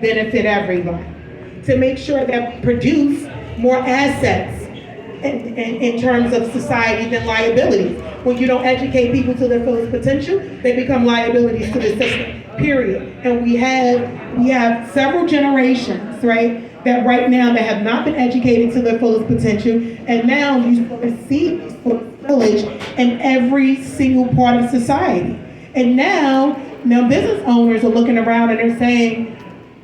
benefit everyone, to make sure that we produce more assets in terms of society than liabilities. When you don't educate people to their fullest potential, they become liabilities to the system. Period. And we have several generations, right? That right now that have not been educated to their fullest potential, and now you sort of see these sort of village in every single part of society. And now business owners are looking around and they're saying,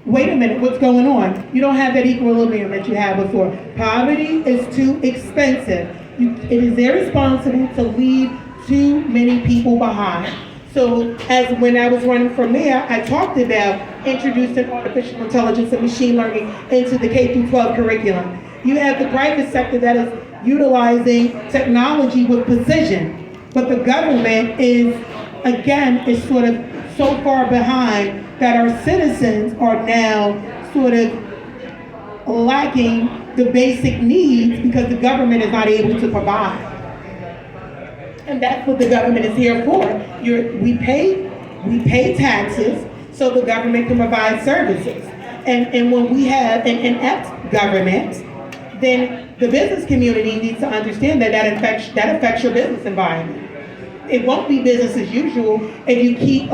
wait a minute, what's going on? You don't have that equilibrium that you had before. Poverty is too expensive. It is irresponsible to leave too many people behind. So as when I was running for mayor, I talked about introducing artificial intelligence and machine learning into the K through 12 curriculum. You have the private sector that is utilizing technology with precision, but the government is sort of so far behind that our citizens are now sort of lacking the basic needs because the government is not able to provide. And that's what the government is here for. We pay taxes so the government can provide services. And when we have an inept government, then the business community needs to understand that affects your business environment. It won't be business as usual if you keep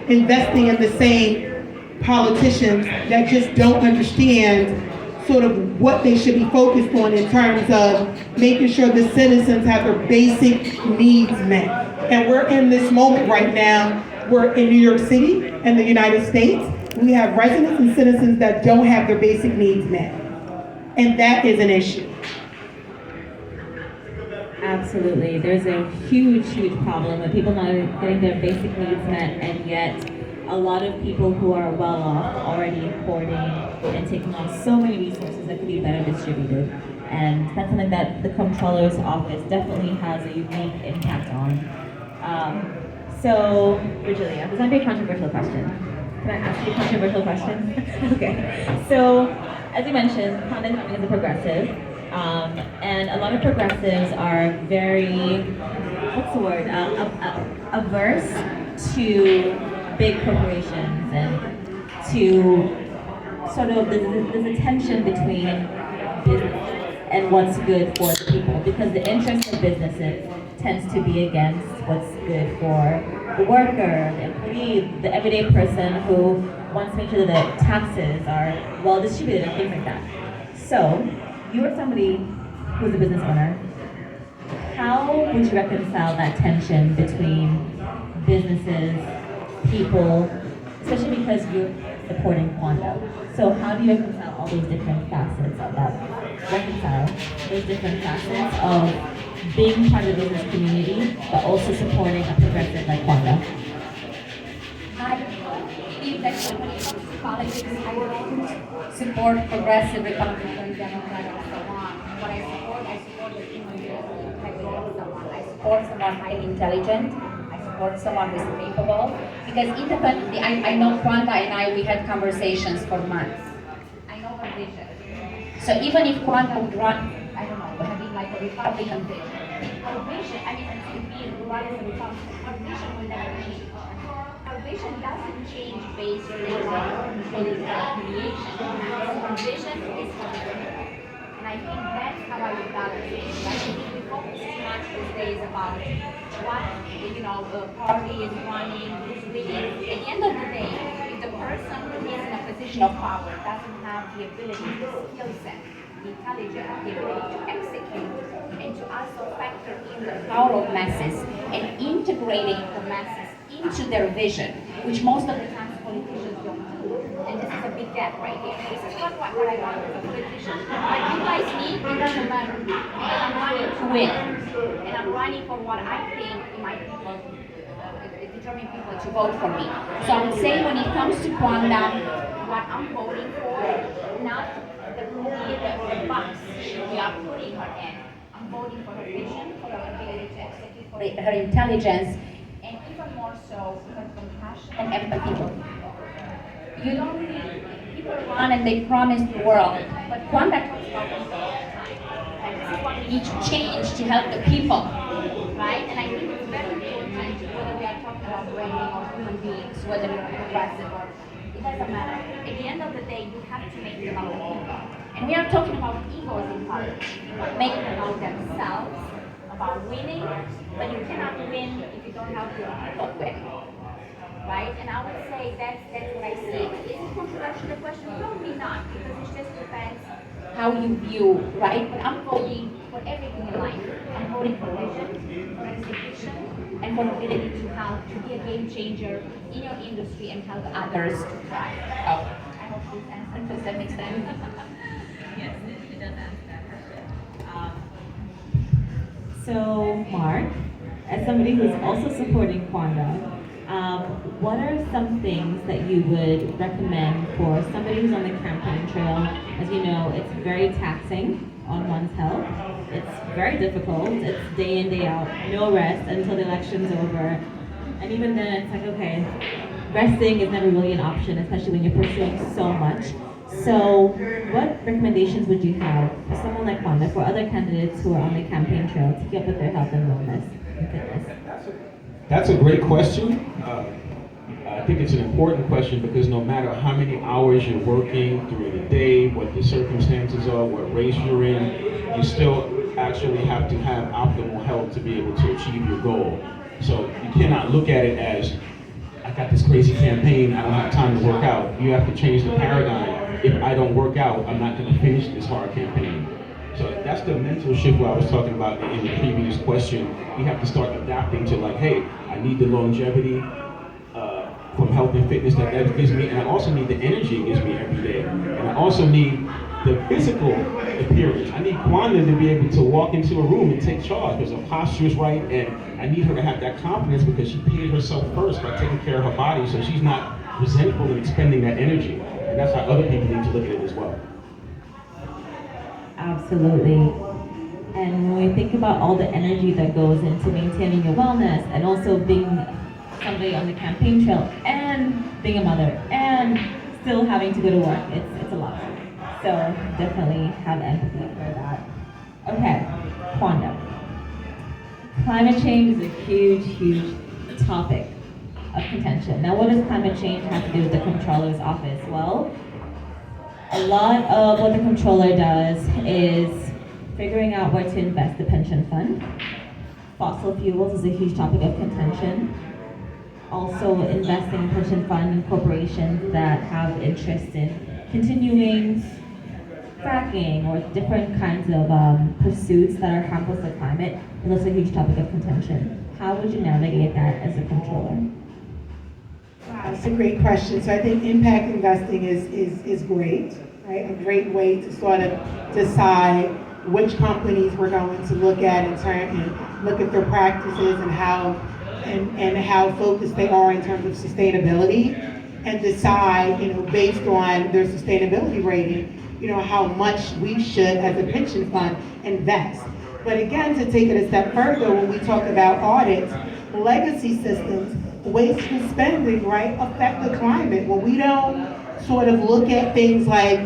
investing in the same politicians that just don't understand sort of what they should be focused on in terms of making sure the citizens have their basic needs met. And we're in this moment right now. We're in New York City and the United States. We have residents and citizens that don't have their basic needs met. And that is an issue. Absolutely. There's a huge, huge problem with people not getting their basic needs met, and yet a lot of people who are well off already hoarding and taking on so many resources that could be better distributed. And that's something that the Comptroller's office definitely has a unique impact on. So, Virgilia, this might be a controversial question. Can I ask you a controversial question? Okay. So, as you mentioned, Conda County is a progressive. And a lot of progressives are very, what's the word, averse to big corporations and to sort of, there's a tension between business and what's good for the people, because the interest of businesses tends to be against what's good for the worker, the employee, the everyday person who wants to make sure that the taxes are well distributed and things like that. So, you are somebody who's a business owner. How would you reconcile that tension between businesses, people, especially because you're supporting Quanda? So how do you reconcile all those different facets of that? Reconcile those different facets of being part of the business community, but also supporting a progressive like Quanda? I believe that when it comes to politics, I don't support progressive Republican, Democrat, or so on. What I support the human being. I support someone highly intelligent. I support someone who is capable. Because independently, I know Quanda and I, we had conversations for months. I know her vision. So even if Quanda would run, I don't know, having like a Republican vision, her vision, I mean, to be run as a Republican, her vision will never change. Her vision doesn't change based on political affiliation. Her vision is for the people. And I think that's how I would balance it. I think we focus too much these days about what, the party is running, who's winning. At the end of the day, if the person who is in a position of power doesn't have the ability, the skill set, the intelligence, the ability to execute, and to also factor in the power of masses and integrating the masses into their vision, which most of the times politicians don't do. And this is a big gap right here. This is not what I want as a politician. What you guys need, it doesn't matter. Because I'm running to win. And I'm running for what I think my people, determine people to vote for me. So I would say when it comes to Quanda, what I'm voting for, not the movie, the box we are putting her in. I'm voting for her vision, for her ability to execute, for her intelligence, and even more so, her compassion and empathy for people. You don't need people run and they promise the world, but one that talks about people all the time. And this is what we need to change to help the people, right? And I think it's very important, whether we are talking about branding or human beings, whether we're progressive or It doesn't matter. At the end of the day, you have to make it about the people. And we are talking about egos in politics. Make it about themselves, about winning, but you cannot win if you don't have the people win. Right? And I would say that's what I see. Is it controversial, the question? Probably not, because it just depends how you view, right? But I'm voting for everything in life. I'm voting for vision, for execution, and for the ability to be a game changer in your industry and help others to thrive. Oh, I hope this answer, does that make sense? Yes, it does answer that question. So, Mark, as somebody who's also supporting Quanda, what are some things that you would recommend for somebody who's on the campaign trail? As you know, it's very taxing on one's health. It's very difficult. It's day in, day out, no rest until the election's over. And even then, it's like, okay, resting is never really an option, especially when you're pursuing so much. So, what recommendations would you have for someone like Quanda, for other candidates who are on the campaign trail to keep up with their health and wellness and fitness? That's a great question. I think it's an important question because no matter how many hours you're working through the day, what the circumstances are, what race you're in, you still actually have to have optimal health to be able to achieve your goal. So you cannot look at it as, I got this crazy campaign, I don't have time to work out. You have to change the paradigm. If I don't work out, I'm not going to finish this hard campaign. So that's the mental shift what I was talking about in the previous question. We have to start adapting to like, hey, I need the longevity from health and fitness that gives me, and I also need the energy it gives me every day. And I also need the physical appearance. I need Quanda to be able to walk into a room and take charge because her posture is right, and I need her to have that confidence because she paid herself first by taking care of her body, so she's not resentful and expending that energy. And that's how other people need to look at it as well. Absolutely. And when we think about all the energy that goes into maintaining your wellness and also being somebody on the campaign trail and being a mother and still having to go to work, it's a lot. So definitely have empathy for that. Okay, Quanda. Climate change is a huge topic of contention. Now, what does climate change have to do with the Comptroller's office? Well, a lot of what the Comptroller does is figuring out where to invest the pension fund. Fossil fuels is a huge topic of contention. Also investing in pension fund and corporations that have interest in continuing fracking or different kinds of pursuits that are harmful to the climate is also a huge topic of contention. How would you navigate that as a Comptroller? Wow, that's a great question. So I think impact investing is great, right? A great way to sort of decide which companies we're going to look at and look at their practices and how focused they are in terms of sustainability, and decide, based on their sustainability rating, how much we should, as a pension fund, invest. But again, to take it a step further, when we talk about audits, legacy systems, wasteful spending, right, affect the climate. When we don't sort of look at things like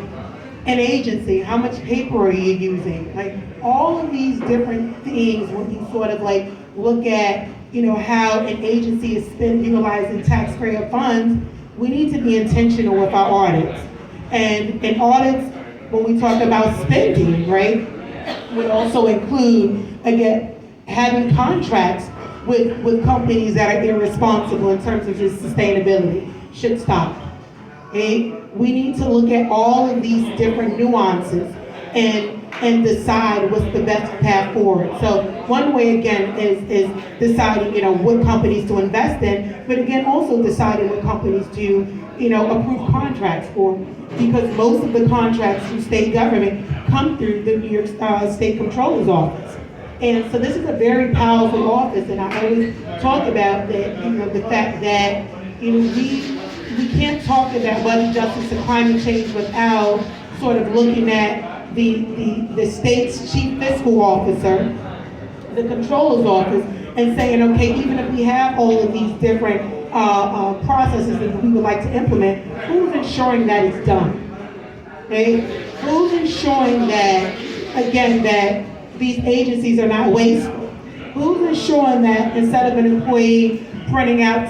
an agency, how much paper are you using? Like all of these different things, when you sort of like look at, how an agency is utilizing taxpayer funds, we need to be intentional with our audits. And in audits, when we talk about spending, right, would also include, again, having contracts with companies that are irresponsible in terms of just sustainability. Should stop. Okay? We need to look at all of these different nuances and decide what's the best path forward. So one way, again, is deciding, what companies to invest in, but again, also deciding what companies to, approve contracts for, because most of the contracts through state government come through the New York State Comptroller's office. And so this is a very powerful office, and I always talk about that, the fact that, we can't talk about wealth justice and climate change without sort of looking at the state's chief fiscal officer, the Comptroller's office, and saying, okay, even if we have all of these different processes that we would like to implement, who's ensuring that it's done? Okay? Who's ensuring that, again, that these agencies are not wasteful? Who's ensuring that instead of an employee printing out